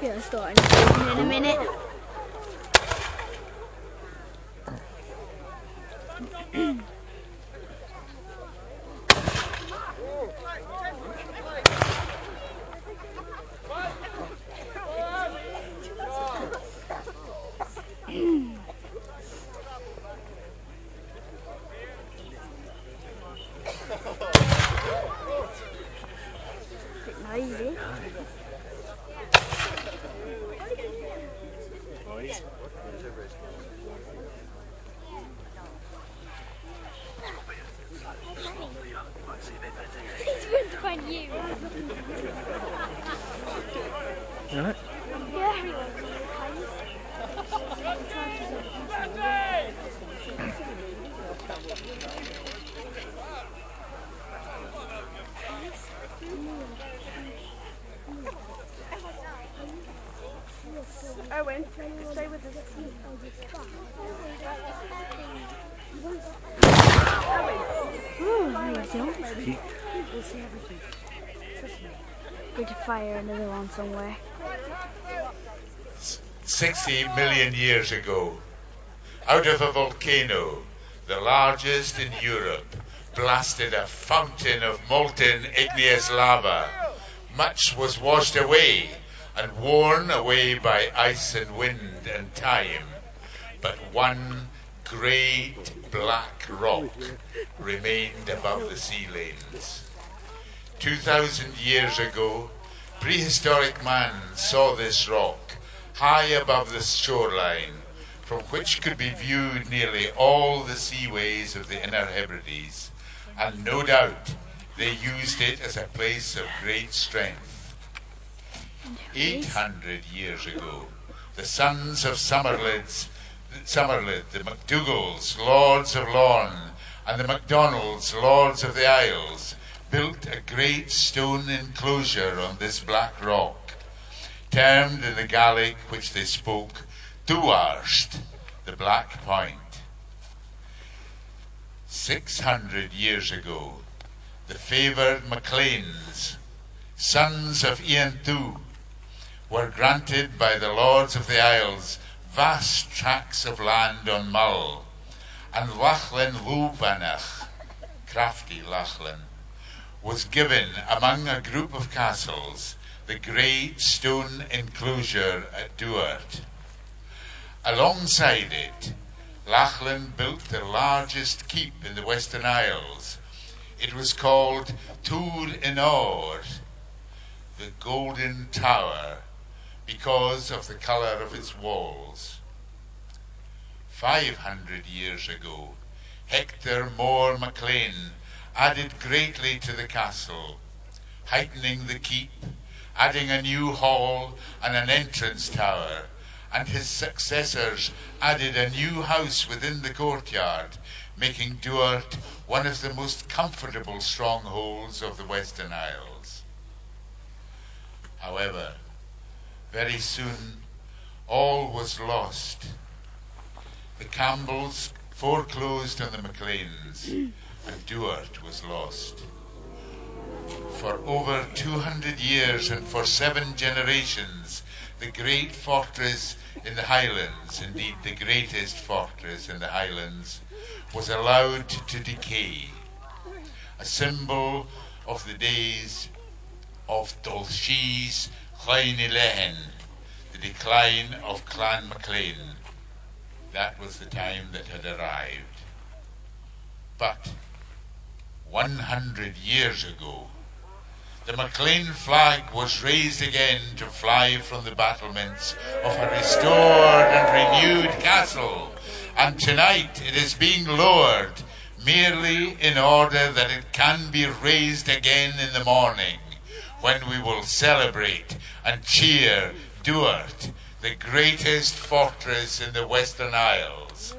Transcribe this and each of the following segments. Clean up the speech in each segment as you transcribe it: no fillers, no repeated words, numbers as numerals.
gonna start in a minute. Easy. He's going to find you. Alright. Yeah. Owen, stay with us. We'll see everything. Trust me. Going to fire another one somewhere. 60 million years ago, out of a volcano, the largest in Europe, blasted a fountain of molten igneous lava. Much was washed away and worn away by ice and wind and time, but one great black rock remained above the sea lanes. 2,000 years ago, prehistoric man saw this rock high above the shoreline, from which could be viewed nearly all the seaways of the Inner Hebrides, and no doubt they used it as a place of great strength. 800 years ago, the sons of Somerled, the MacDougals, Lords of Lorne, and the MacDonalds, Lords of the Isles, built a great stone enclosure on this black rock, termed in the Gaelic which they spoke, Duarst, the Black Point. 600 years ago, the favoured MacLeans, sons of Ian Thu, were granted by the Lords of the Isles vast tracts of land on Mull, and Lachlan Lúbanach, crafty Lachlan, was given among a group of castles the great stone enclosure at Duart. Alongside it, Lachlan built the largest keep in the Western Isles. It was called Túr Inor, the Golden Tower, because of the colour of its walls. 500 years ago, Hector More MacLean added greatly to the castle, heightening the keep, adding a new hall and an entrance tower, and his successors added a new house within the courtyard, making Duart one of the most comfortable strongholds of the Western Isles. However, very soon all was lost. The Campbells foreclosed on the MacLeans, and Duart was lost. For over 200 years and for 7 generations, the great fortress in the Highlands, indeed the greatest fortress in the Highlands, was allowed to decay, a symbol of the days of Dulce's Chlain Lehen, the decline of Clan MacLean. That was the time that had arrived. But 100 years ago, the MacLean flag was raised again to fly from the battlements of a restored and renewed castle, and tonight it is being lowered merely in order that it can be raised again in the morning, when we will celebrate and cheer Duart, the greatest fortress in the Western Isles.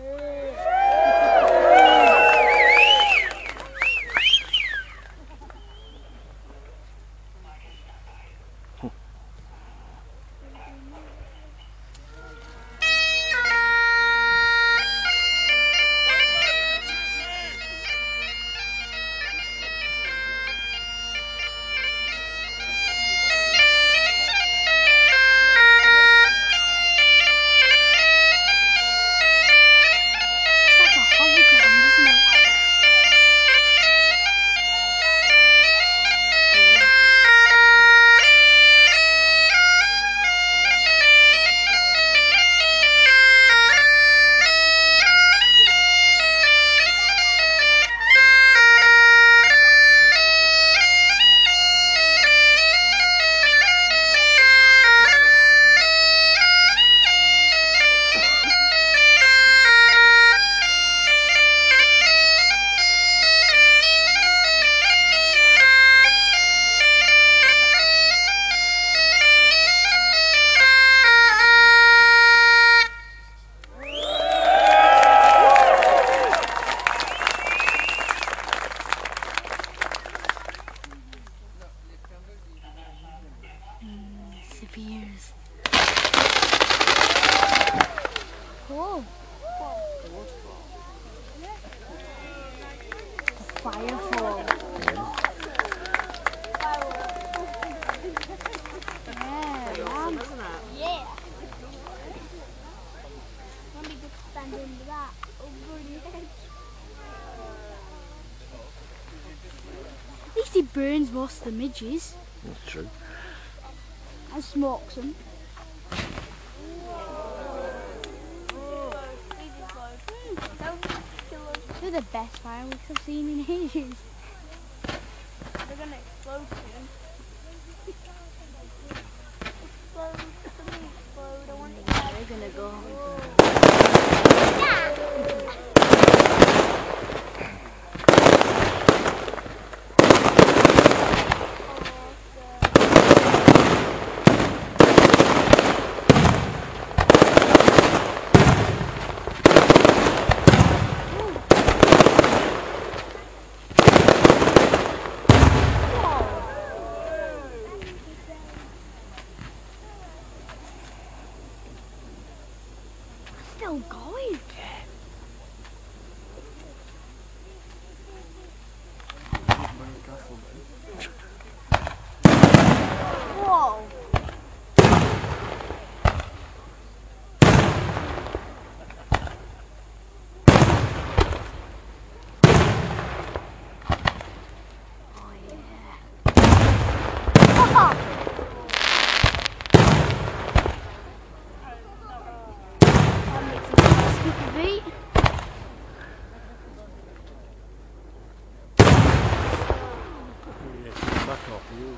disappears. Oh. The firefall. Yeah, man. Yeah. Let me just stand under that. Over the edge. At least he burns most of the midges That's true. and smokes them. They're the best fireworks I've seen in ages. They're gonna explode soon. Explode, let me explode. I want it to They're gonna go. Still going. Whoa. Oh yeah. Oh. That makes it nice with the beat. Yeah, back off you.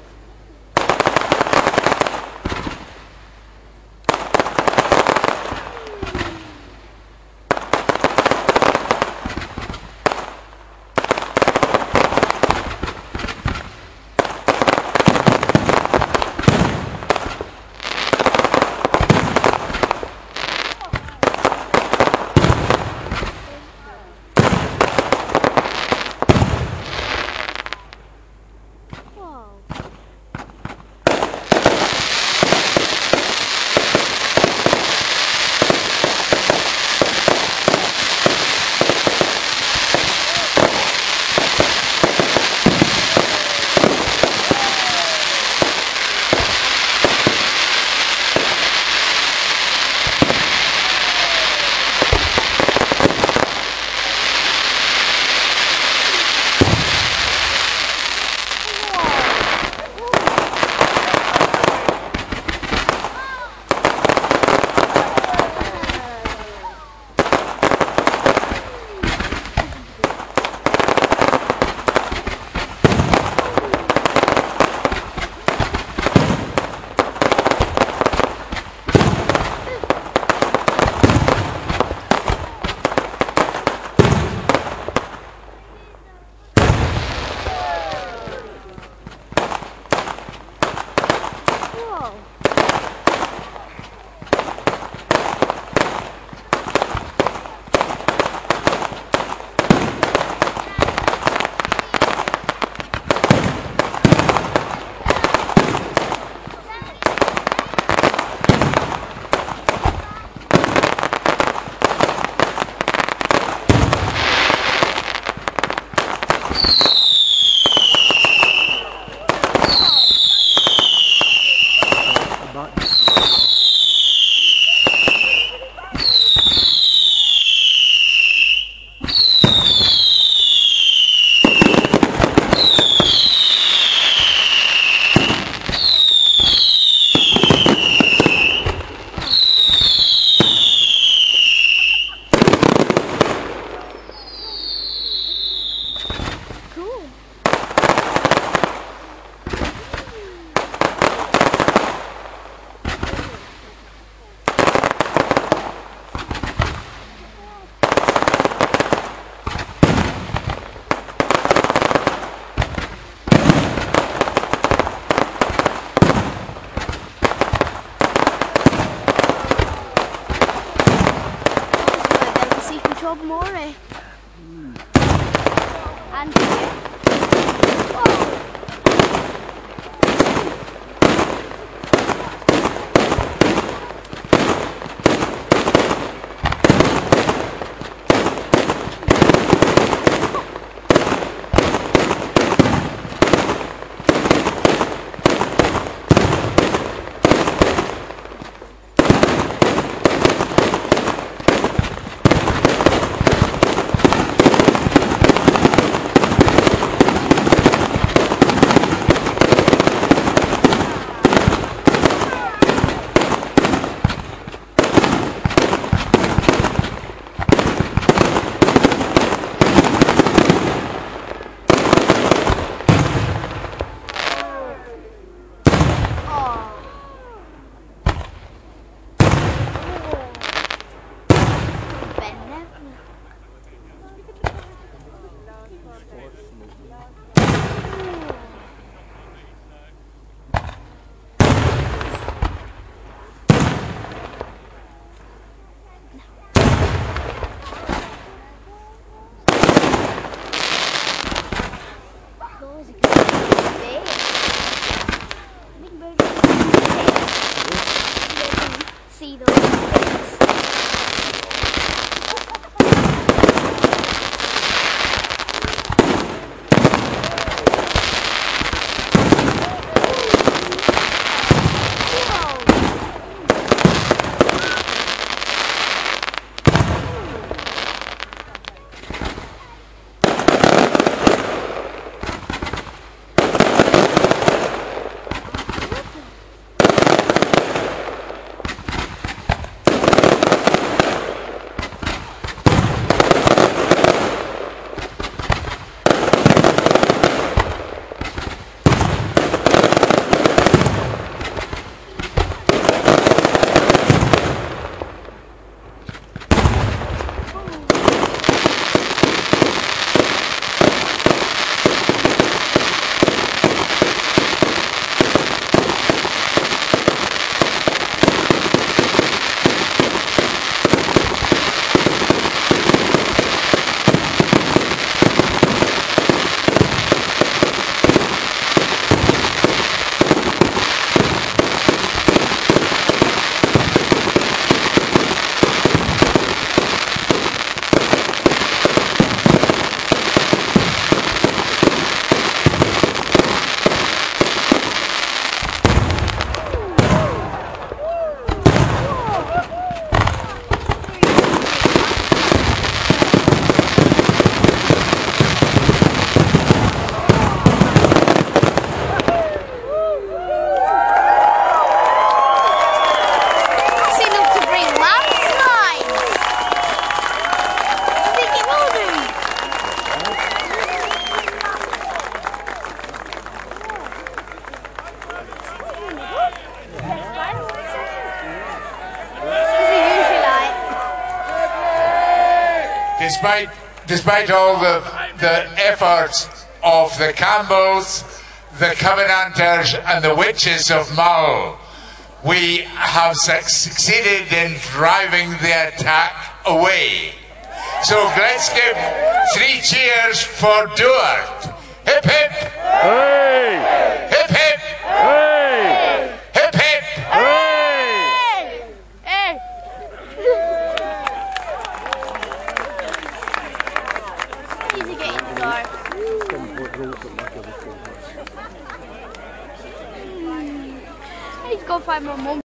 More. And despite all the efforts of the Campbells, the Covenanters and the Witches of Mull, we have succeeded in driving the attack away. So let's give 3 cheers for Duart. Hip hip! Hey! Hip hip! Hey! Hip hip! Hey! Hey! Easy getting the door. I need to go find my mum.